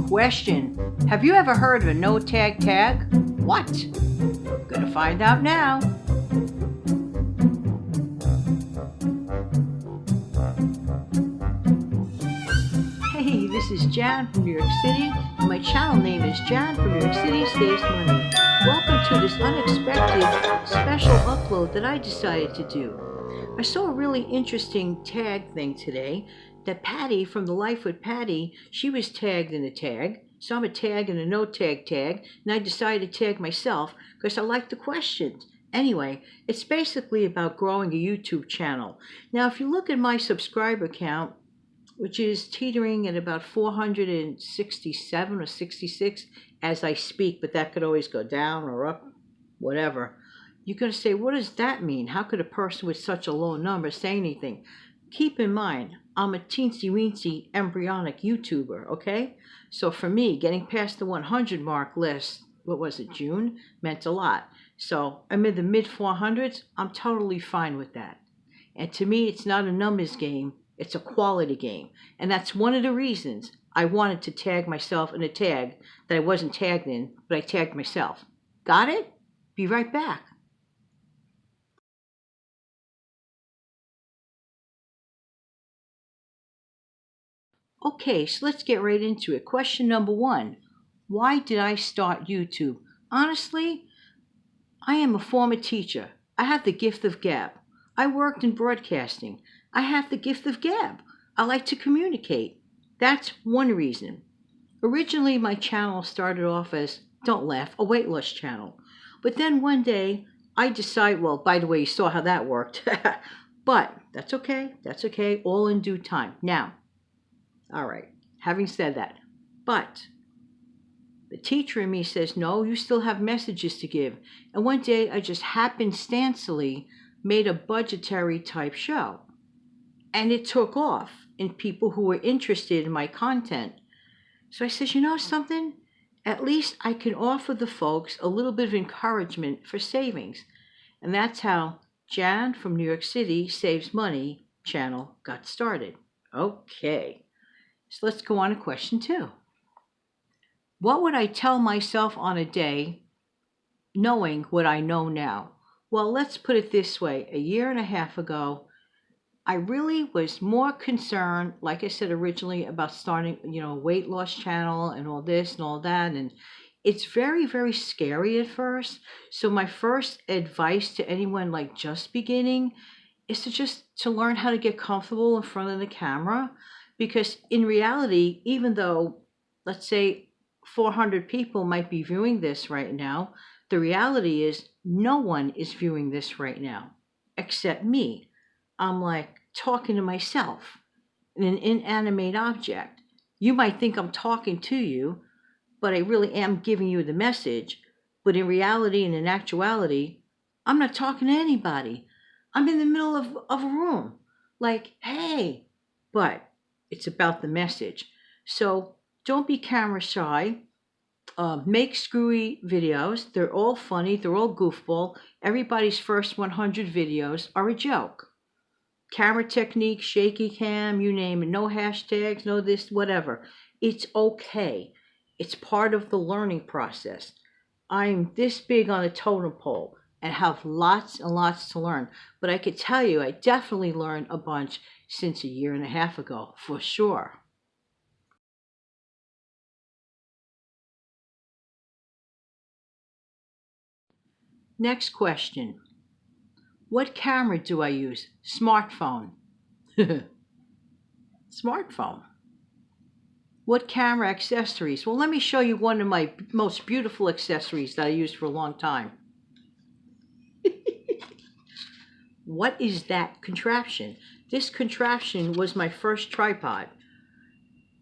Question: have you ever heard of a no tag tag? What? Gonna find out now. Hey, this is Jan from New York City, and my channel name is Jan from New York City Saves Money. Welcome to this unexpected special upload that I decided to do. I saw a really interesting tag thing today that Patty from The Life with Patty, she was tagged in a tag. So I'm a tag and a no tag tag, and I decided to tag myself because I like the questions. Anyway, it's basically about growing a YouTube channel. Now, if you look at my subscriber count, which is teetering at about 467 or 66 as I speak, but that could always go down or up, whatever. You're going to say, what does that mean? How could a person with such a low number say anything? Keep in mind, I'm a teensy-weensy embryonic YouTuber, okay? So for me, getting past the 100 mark list, what was it, June, meant a lot. So I'm in the mid-400s. I'm totally fine with that. And to me, it's not a numbers game. It's a quality game. And that's one of the reasons I wanted to tag myself in a tag that I wasn't tagged in, but I tagged myself. Got it? Be right back. Okay, so let's get right into it. Question number 1. Why did I start YouTube? Honestly, I am a former teacher. I have the gift of gab. I worked in broadcasting. I have the gift of gab. I like to communicate. That's one reason. Originally, my channel started off as, don't laugh, a weight loss channel. But then one day, I decided, well, by the way, you saw how that worked. But that's okay, all in due time. Now, all right, having said that, but the teacher in me says, no, you still have messages to give. And one day I just happenstancely made a budgetary type show. And it took off in people who were interested in my content. So I said, you know something? At least I can offer the folks a little bit of encouragement for savings. And that's how Jan from New York City Saves Money channel got started. Okay. So let's go on to question 2. What would I tell myself on a day knowing what I know now? Well, let's put it this way. A year and a half ago, I really was more concerned, like I said originally, about starting, a weight loss channel and all this and all that. And it's very, very scary at first. So my first advice to anyone like just beginning is to learn how to get comfortable in front of the camera. Because in reality, even though, let's say, 400 people might be viewing this right now, the reality is no one is viewing this right now, except me. I'm like talking to myself, an inanimate object. You might think I'm talking to you, but I really am giving you the message. But in reality and in actuality, I'm not talking to anybody. I'm in the middle of a room, like, hey, but it's about the message. So don't be camera shy. Make screwy videos. They're all funny. They're all goofball. Everybody's first 100 videos are a joke. Camera technique, shaky cam, you name it. No hashtags, no this, whatever. It's okay. It's part of the learning process. I'm this big on a totem pole and have lots and lots to learn. But I could tell you, I definitely learned a bunch since a year and a half ago, for sure. Next question. What camera do I use? Smartphone. Smartphone. What camera accessories? Well, let me show you one of my most beautiful accessories that I used for a long time. What is that contraption? This contraption was my first tripod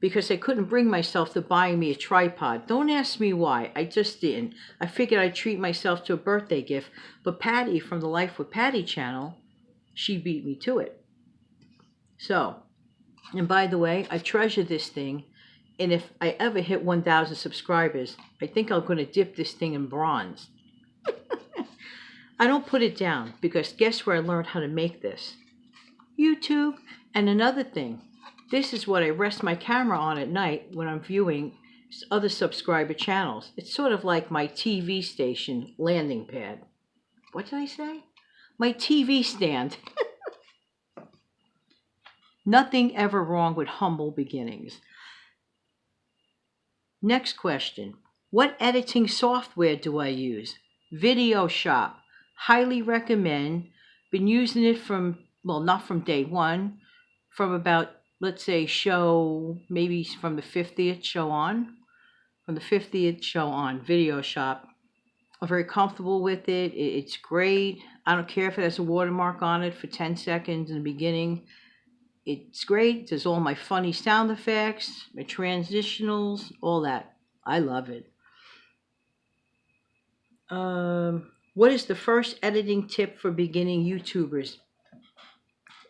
because I couldn't bring myself to buying me a tripod. Don't ask me why. I just didn't. I figured I'd treat myself to a birthday gift. But Patty from the Life with Patty channel, she beat me to it. So, and by the way, I treasure this thing. And if I ever hit 1,000 subscribers, I think I'm going to dip this thing in bronze. I don't put it down because guess where I learned how to make this? YouTube. And another thing, this is what I rest my camera on at night when I'm viewing other subscriber channels. It's sort of like my TV station landing pad. What did I say? My TV stand. Nothing ever wrong with humble beginnings. Next question. What editing software do I use? Video Shop. Highly recommend. Been using it from, well, not from day one, from about, let's say, maybe from the 50th show on. From the 50th show on, Video Shop. I'm very comfortable with it. It's great. I don't care if it has a watermark on it for 10 seconds in the beginning. It's great. There's all my funny sound effects, my transitionals, all that. I love it. What is the first editing tip for beginning YouTubers?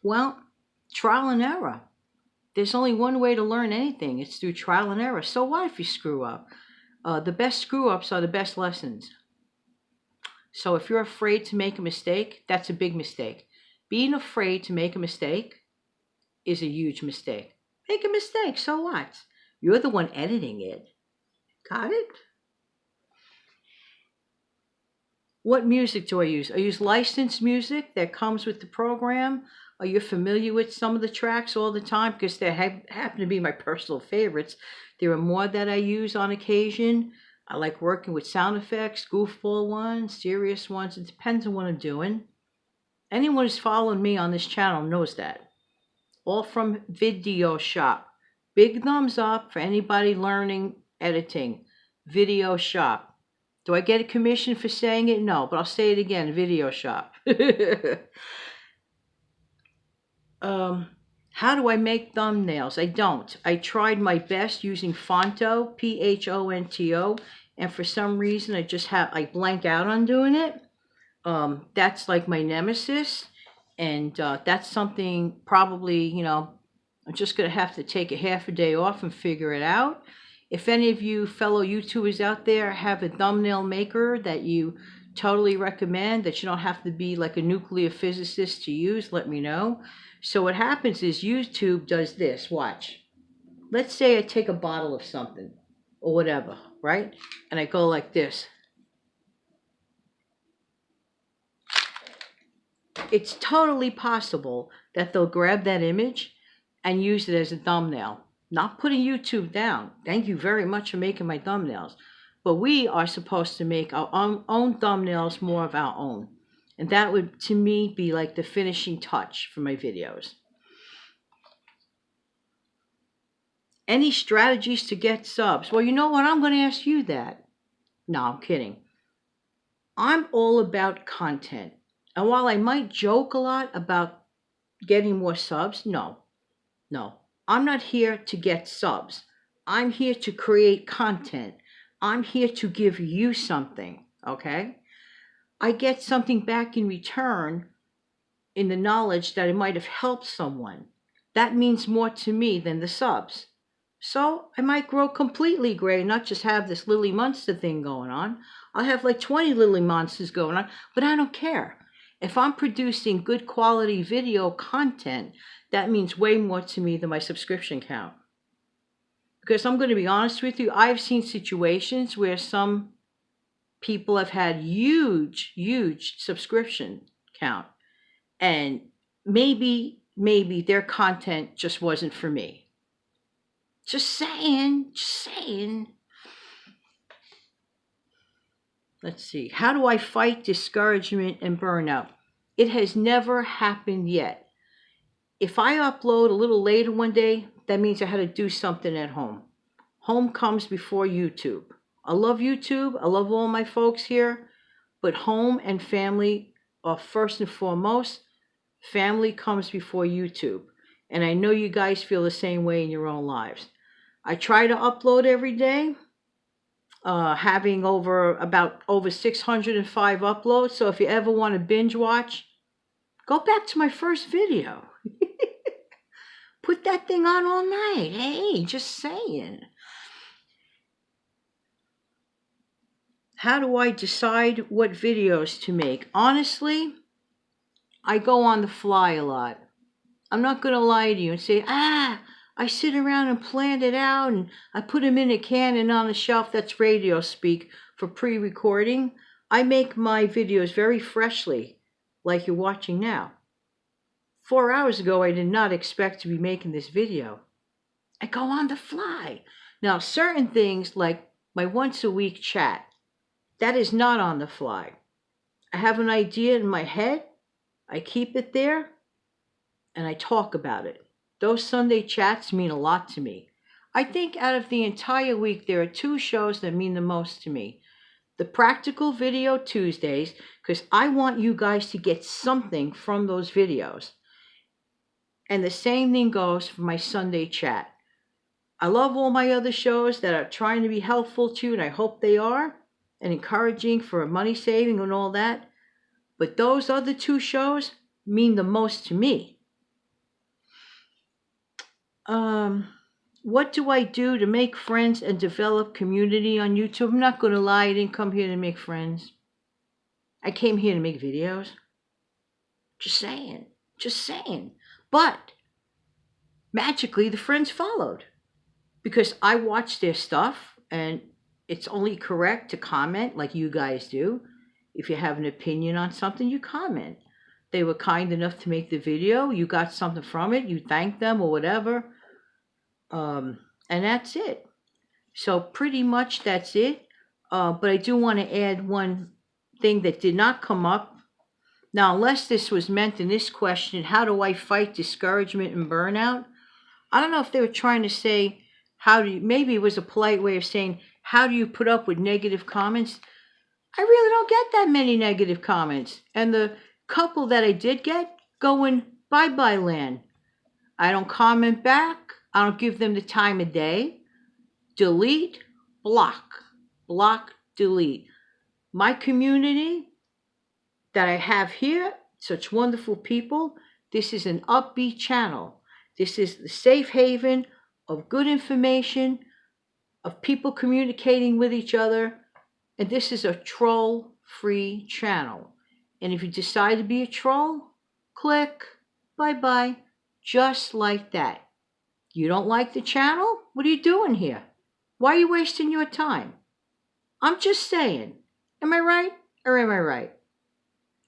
Well, trial and error. There's only one way to learn anything. It's through trial and error. So what if you screw up? The best screw-ups are the best lessons. So if you're afraid to make a mistake, that's a big mistake. Being afraid to make a mistake is a huge mistake. Make a mistake, so what? You're the one editing it. Got it? What music do I use? I use licensed music that comes with the program. Are you familiar with some of the tracks all the time? Because they happen to be my personal favorites. There are more that I use on occasion. I like working with sound effects, goofball ones, serious ones. It depends on what I'm doing. Anyone who's following me on this channel knows that. All from Video Shop. Big thumbs up for anybody learning editing. Video Shop. Do I get a commission for saying it? No, but I'll say it again. Video Shop. How do I make thumbnails? I don't. I tried my best using Phonto, Phonto, and for some reason I blank out on doing it. That's like my nemesis. And that's something probably, I'm just going to have to take a half a day off and figure it out. If any of you fellow YouTubers out there have a thumbnail maker that you totally recommend, that you don't have to be like a nuclear physicist to use, let me know. So what happens is YouTube does this. Watch. Let's say I take a bottle of something or whatever, right? And I go like this. It's totally possible that they'll grab that image and use it as a thumbnail. Not putting YouTube down. Thank you very much for making my thumbnails. But we are supposed to make our own thumbnails more of our own. And that would, to me, be like the finishing touch for my videos. Any strategies to get subs? Well, you know what? I'm going to ask you that. No, I'm kidding. I'm all about content. And while I might joke a lot about getting more subs, no. I'm not here to get subs. I'm here to create content. I'm here to give you something, okay? I get something back in return in the knowledge that it might have helped someone. That means more to me than the subs. So I might grow completely gray, not just have this Lily Monster thing going on. I'll have like 20 Lily Monsters going on, but I don't care. If I'm producing good quality video content, that means way more to me than my subscription count. Because I'm going to be honest with you, I've seen situations where some people have had huge subscription count. And maybe their content just wasn't for me. Just saying. Let's see. How do I fight discouragement and burnout? It has never happened yet. If I upload a little later one day, that means I had to do something at home. Home comes before YouTube. I love YouTube. I love all my folks here. But home and family are first and foremost. Family comes before YouTube. And I know you guys feel the same way in your own lives. I try to upload every day. Having over 605 uploads. So if you ever want to binge watch, go back to my first video. Put that thing on all night. Hey, just saying. How do I decide what videos to make? Honestly, I go on the fly a lot. I'm not going to lie to you and say, I sit around and plan it out, and I put them in a can and on a shelf. That's radio speak for pre-recording. I make my videos very freshly, like you're watching now. 4 hours ago, I did not expect to be making this video. I go on the fly. Now, certain things like my once a week chat, that is not on the fly. I have an idea in my head, I keep it there, and I talk about it. Those Sunday chats mean a lot to me. I think out of the entire week, there are 2 shows that mean the most to me. The Practical Video Tuesdays, because I want you guys to get something from those videos. And the same thing goes for my Sunday chat. I love all my other shows that are trying to be helpful to you, and I hope they are, and encouraging for money saving and all that. But those other 2 shows mean the most to me. What do I do to make friends and develop community on YouTube? I'm not going to lie, I didn't come here to make friends. I came here to make videos. Just saying. But magically, the friends followed because I watched their stuff, and it's only correct to comment like you guys do. If you have an opinion on something, you comment. They were kind enough to make the video. You got something from it. You thanked them or whatever. And that's it. So pretty much that's it. But I do want to add one thing that did not come up. Now, unless this was meant in this question, how do I fight discouragement and burnout? I don't know if they were trying to say, maybe it was a polite way of saying, how do you put up with negative comments? I really don't get that many negative comments. And the couple that I did get, going bye-bye land. I don't comment back. I don't give them the time of day. Delete, block, delete. My community that I have here, such wonderful people, this is an upbeat channel. This is the safe haven of good information, of people communicating with each other, and this is a troll-free channel. And if you decide to be a troll, click, bye-bye, just like that. You don't like the channel? What are you doing here? Why are you wasting your time? I'm just saying. Am I right or am I right?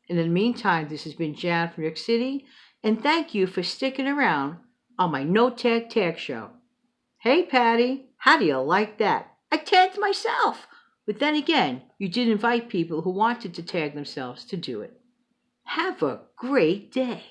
And in the meantime, this has been Jan from New York City, and thank you for sticking around on my No Tag Tag show. Hey, Patty, how do you like that? I tagged myself. But then again, you did invite people who wanted to tag themselves to do it. Have a great day.